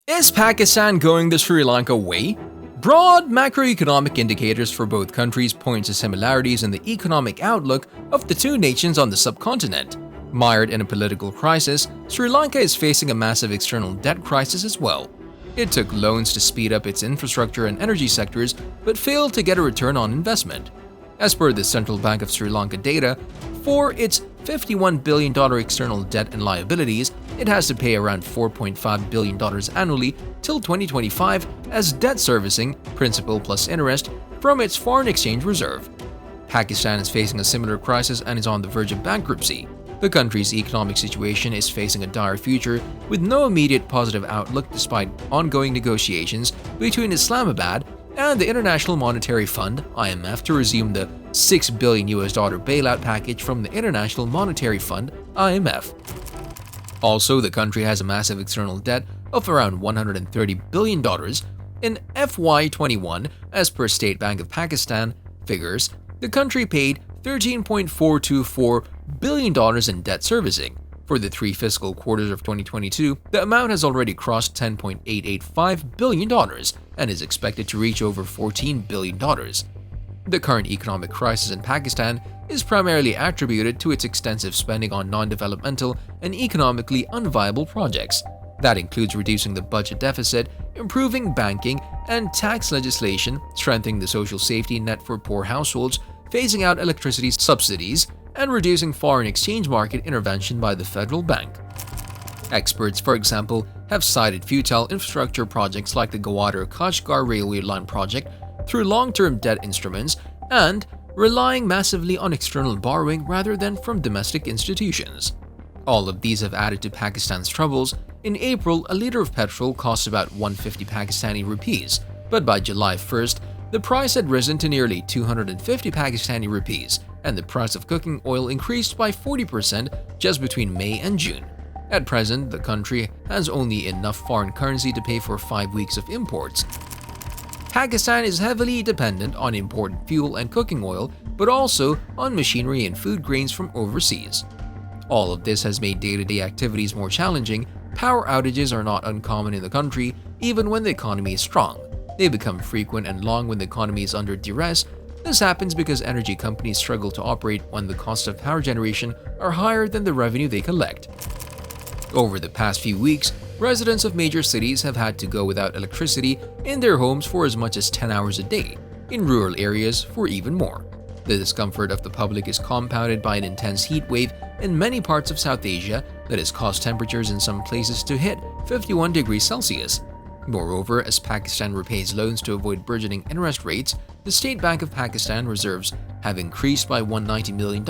Is Pakistan going the Sri Lanka way? Broad macroeconomic indicators for both countries point to similarities in the economic outlook of the two nations on the subcontinent. Mired in a political crisis, Sri Lanka is facing a massive external debt crisis as well. It took loans to speed up its infrastructure and energy sectors, but failed to get a return on investment. As per the Central Bank of Sri Lanka data, for its $51 billion external debt and liabilities, it has to pay around $4.5 billion annually till 2025 as debt servicing, principal plus interest, from its foreign exchange reserve. Pakistan is facing a similar crisis and is on the verge of bankruptcy. The country's economic situation is facing a dire future with no immediate positive outlook despite ongoing negotiations between Islamabad and the International Monetary Fund (IMF) to resume the $6 billion bailout package from the International Monetary Fund (IMF). Also, the country has a massive external debt of around $130 billion. In FY21, as per State Bank of Pakistan figures, the country paid $13.424 billion in debt servicing. For the 3 fiscal quarters of 2022, the amount has already crossed $10.885 billion and is expected to reach over $14 billion. The current economic crisis in Pakistan is primarily attributed to its extensive spending on non-developmental and economically unviable projects. That includes reducing the budget deficit, improving banking and tax legislation, strengthening the social safety net for poor households, phasing out electricity subsidies, and reducing foreign exchange market intervention by the federal bank. Experts, for example, have cited futile infrastructure projects like the Gwadar-Kashgar railway line project through long-term debt instruments and relying massively on external borrowing rather than from domestic institutions. All of these have added to Pakistan's troubles. In April, a liter of petrol cost about 150 Pakistani rupees, but by July 1st, the price had risen to nearly 250 Pakistani rupees, and the price of cooking oil increased by 40% just between May and June. At present, the country has only enough foreign currency to pay for 5 weeks of imports. Pakistan is heavily dependent on imported fuel and cooking oil, but also on machinery and food grains from overseas. All of this has made day-to-day activities more challenging. Power outages are not uncommon in the country, even when the economy is strong. They become frequent and long when the economy is under duress. This happens because energy companies struggle to operate when the costs of power generation are higher than the revenue they collect. Over the past few weeks, residents of major cities have had to go without electricity in their homes for as much as 10 hours a day, in rural areas for even more. The discomfort of the public is compounded by an intense heat wave in many parts of South Asia that has caused temperatures in some places to hit 51 degrees Celsius. Moreover, as Pakistan repays loans to avoid burgeoning interest rates, the State Bank of Pakistan reserves have increased by $190 million.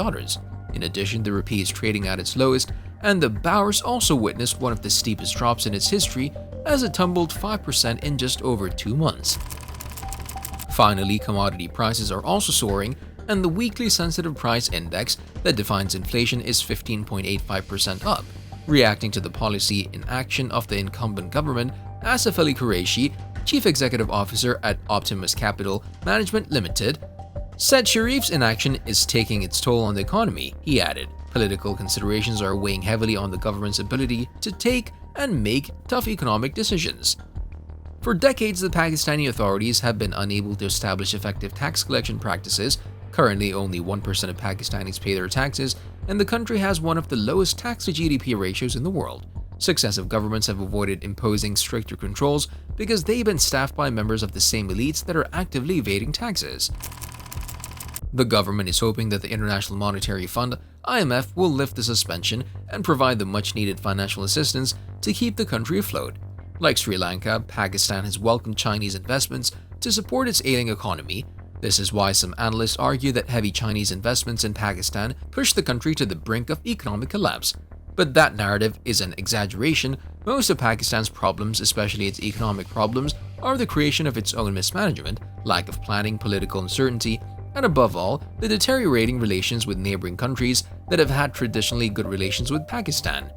In addition, the rupee is trading at its lowest, and the bourse also witnessed one of the steepest drops in its history as it tumbled 5% in just over 2 months. Finally, commodity prices are also soaring, and the weekly sensitive price index that defines inflation is 15.85% up. Reacting to the policy inaction of the incumbent government, Asif Ali Qureshi, Chief Executive Officer at Optimus Capital Management Limited, said Sharif's inaction is taking its toll on the economy. He added, political considerations are weighing heavily on the government's ability to take and make tough economic decisions. For decades, the Pakistani authorities have been unable to establish effective tax collection practices. Currently, only 1% of Pakistanis pay their taxes, and the country has one of the lowest tax-to-GDP ratios in the world. Successive governments have avoided imposing stricter controls because they've been staffed by members of the same elites that are actively evading taxes. The government is hoping that the International Monetary Fund (IMF) will lift the suspension and provide the much-needed financial assistance to keep the country afloat. Like Sri Lanka, Pakistan has welcomed Chinese investments to support its ailing economy. This is why some analysts argue that heavy Chinese investments in Pakistan push the country to the brink of economic collapse. But that narrative is an exaggeration. Most of Pakistan's problems, especially its economic problems, are the creation of its own mismanagement, lack of planning, political uncertainty, and above all, the deteriorating relations with neighboring countries that have had traditionally good relations with Pakistan.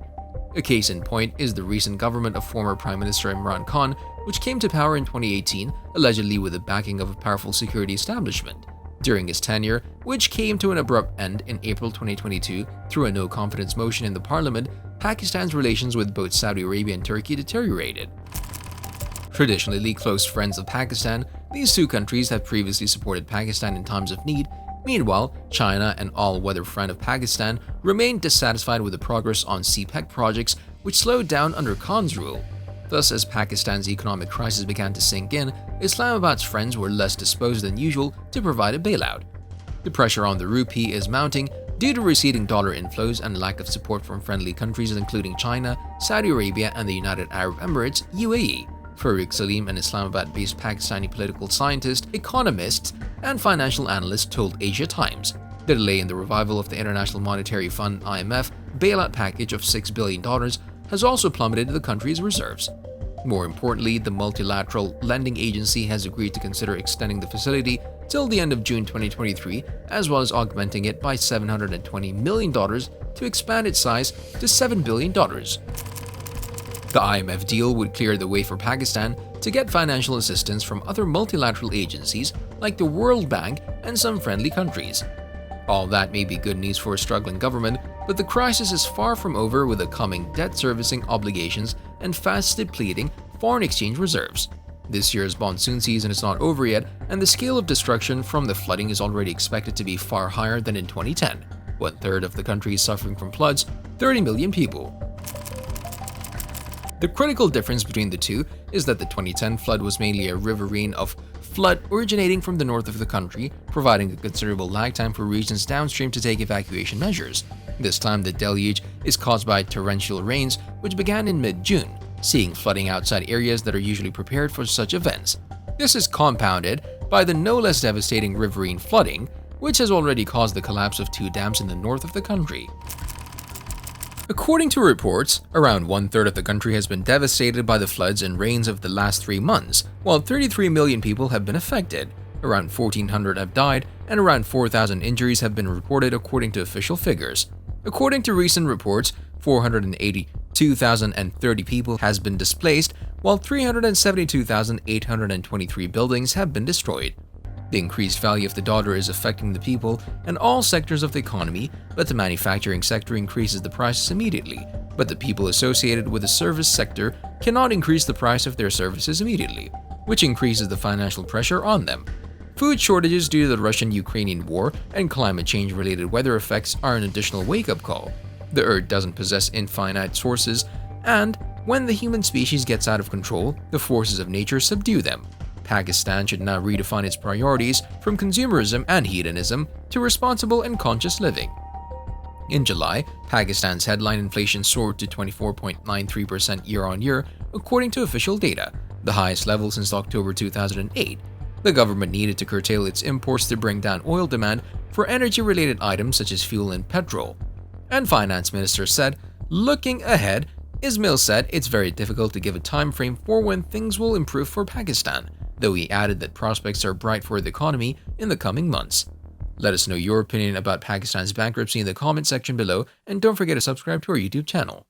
A case in point is the recent government of former Prime Minister Imran Khan, which came to power in 2018, allegedly with the backing of a powerful security establishment. During his tenure, which came to an abrupt end in April 2022 through a no-confidence motion in the parliament, Pakistan's relations with both Saudi Arabia and Turkey deteriorated. Traditionally close friends of Pakistan, these two countries have previously supported Pakistan in times of need. Meanwhile, China, an all-weather friend of Pakistan, remained dissatisfied with the progress on CPEC projects, which slowed down under Khan's rule. Thus, as Pakistan's economic crisis began to sink in, Islamabad's friends were less disposed than usual to provide a bailout. The pressure on the rupee is mounting due to receding dollar inflows and lack of support from friendly countries including China, Saudi Arabia, and the United Arab Emirates (UAE). Farooq Salim, an Islamabad-based Pakistani political scientist, economist, and financial analyst, told Asia Times the delay in the revival of the International Monetary Fund (IMF) bailout package of $6 billion has also plummeted the country's reserves. More importantly, the multilateral lending agency has agreed to consider extending the facility till the end of June 2023, as well as augmenting it by $720 million to expand its size to $7 billion. The IMF deal would clear the way for Pakistan to get financial assistance from other multilateral agencies like the World Bank and some friendly countries. All that may be good news for a struggling government, but the crisis is far from over, with the coming debt servicing obligations and fast depleting foreign exchange reserves. This year's monsoon season is not over yet, and the scale of destruction from the flooding is already expected to be far higher than in 2010. 1/3 of the country is suffering from floods, 30 million people. The critical difference between the two is that the 2010 flood was mainly a riverine of flood originating from the north of the country, providing a considerable lag time for regions downstream to take evacuation measures. This time, the deluge is caused by torrential rains, which began in mid-June, seeing flooding outside areas that are usually prepared for such events. This is compounded by the no less devastating riverine flooding, which has already caused the collapse of 2 dams in the north of the country. According to reports, around 1/3 of the country has been devastated by the floods and rains of the last 3 months, while 33 million people have been affected. Around 1,400 have died, and around 4,000 injuries have been reported according to official figures. According to recent reports, 482,030 people has been displaced, while 372,823 buildings have been destroyed. The increased value of the dollar is affecting the people and all sectors of the economy, but the manufacturing sector increases the prices immediately. But the people associated with the service sector cannot increase the price of their services immediately, which increases the financial pressure on them. Food shortages due to the Russian-Ukrainian war and climate change-related weather effects are an additional wake-up call. The Earth doesn't possess infinite sources, and when the human species gets out of control, the forces of nature subdue them. Pakistan should now redefine its priorities from consumerism and hedonism to responsible and conscious living. In July, Pakistan's headline inflation soared to 24.93% year-on-year, according to official data, the highest level since October 2008. The government needed to curtail its imports to bring down oil demand for energy-related items such as fuel and petrol. And Finance Minister said, looking ahead, Ismail said it's very difficult to give a time frame for when things will improve for Pakistan, though he added that prospects are bright for the economy in the coming months. Let us know your opinion about Pakistan's bankruptcy in the comment section below, and don't forget to subscribe to our YouTube channel.